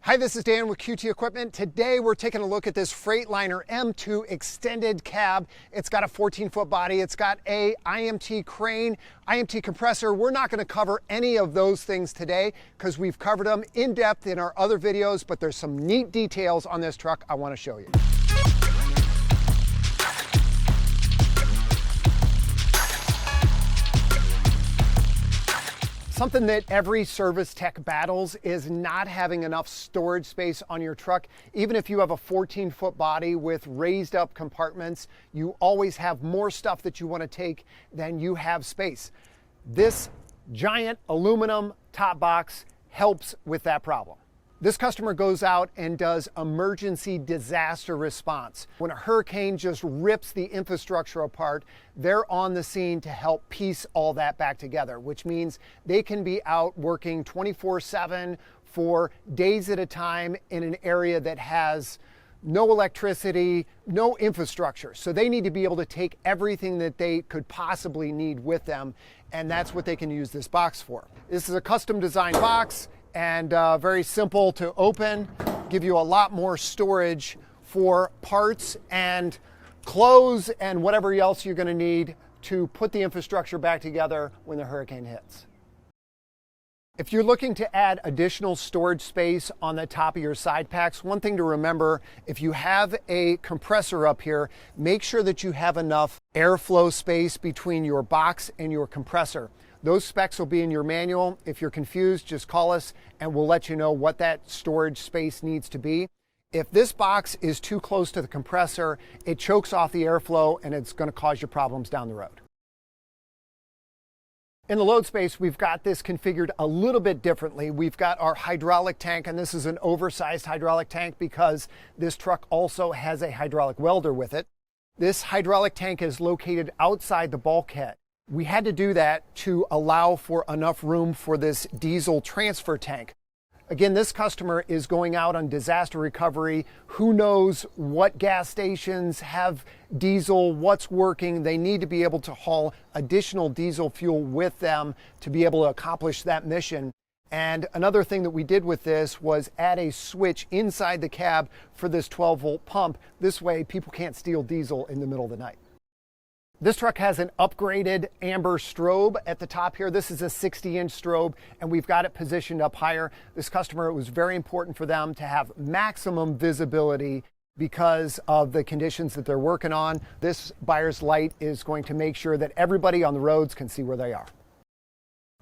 Hi, this is Dan with QT Equipment. Today we're taking a look at this Freightliner M2 extended cab. It's got a 14-foot body. It's got a IMT crane, IMT compressor. We're not going to cover any of those things today because we've covered them in depth in our other videos, but there's some neat details on this truck I want to show you. Something that every service tech battles is not having enough storage space on your truck. Even if you have a 14-foot body with raised up compartments, you always have more stuff that you want to take than you have space. This giant aluminum top box helps with that problem. This customer goes out and does emergency disaster response. When a hurricane just rips the infrastructure apart, they're on the scene to help piece all that back together, which means they can be out working 24/7 for days at a time in an area that has no electricity, no infrastructure. So they need to be able to take everything that they could possibly need with them, and that's what they can use this box for. This is a custom designed box and very simple to open, give you a lot more storage for parts and clothes and whatever else you're going to need to put the infrastructure back together when the hurricane hits. If you're looking to add additional storage space on the top of your side packs, one thing to remember, if you have a compressor up here, make sure that you have enough airflow space between your box and your compressor. Those specs will be in your manual. If you're confused, just call us and we'll let you know what that storage space needs to be. If this box is too close to the compressor, it chokes off the airflow and it's going to cause you problems down the road. In the load space, we've got this configured a little bit differently. We've got our hydraulic tank, and this is an oversized hydraulic tank because this truck also has a hydraulic welder with it. This hydraulic tank is located outside the bulkhead. We had to do that to allow for enough room for this diesel transfer tank. Again, this customer is going out on disaster recovery. Who knows what gas stations have diesel, what's working. They need to be able to haul additional diesel fuel with them to be able to accomplish that mission. And another thing that we did with this was add a switch inside the cab for this 12-volt pump. This way, people can't steal diesel in the middle of the night. This truck has an upgraded amber strobe at the top here. This is a 60-inch strobe, and we've got it positioned up higher. This customer, it was very important for them to have maximum visibility because of the conditions that they're working on. This buyer's light is going to make sure that everybody on the roads can see where they are.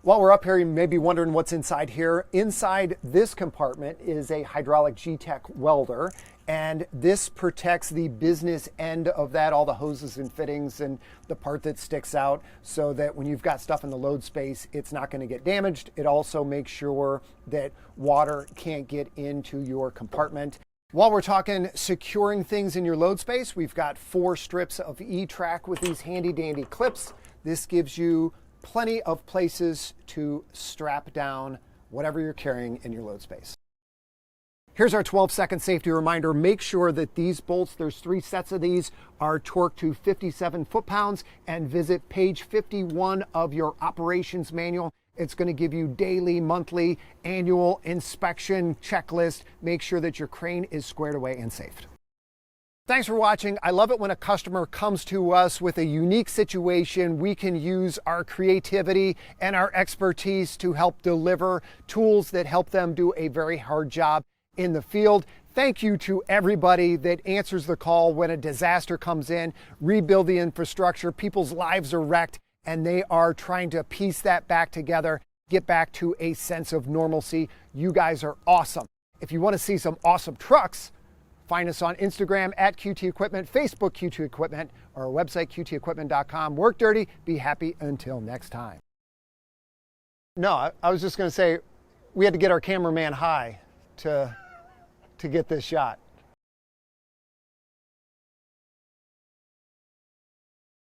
While we're up here, you may be wondering what's inside here. Inside this compartment is a hydraulic G-Tech welder, and this protects the business end of that, all the hoses and fittings and the part that sticks out, so that when you've got stuff in the load space, it's not going to get damaged. It also makes sure that water can't get into your compartment. While we're talking securing things in your load space, we've got 4 strips of E-track with these handy dandy clips. This gives you plenty of places to strap down whatever you're carrying in your load space. Here's our 12-second safety reminder. Make sure that these bolts, there's 3 sets of these, are torqued to 57 foot-pounds, and visit page 51 of your operations manual. It's going to give you daily, monthly, annual inspection checklist. Make sure that your crane is squared away and safed. Thanks for watching. I love it when a customer comes to us with a unique situation. We can use our creativity and our expertise to help deliver tools that help them do a very hard job in the field. Thank you to everybody that answers the call when a disaster comes in, rebuild the infrastructure. People's lives are wrecked and they are trying to piece that back together, get back to a sense of normalcy. You guys are awesome. If you want to see some awesome trucks, find us on Instagram at QT Equipment, Facebook QT Equipment, or our website QTEquipment.com. Work dirty, be happy. Until next time. No, I was just going to say we had to get our cameraman high to get this shot.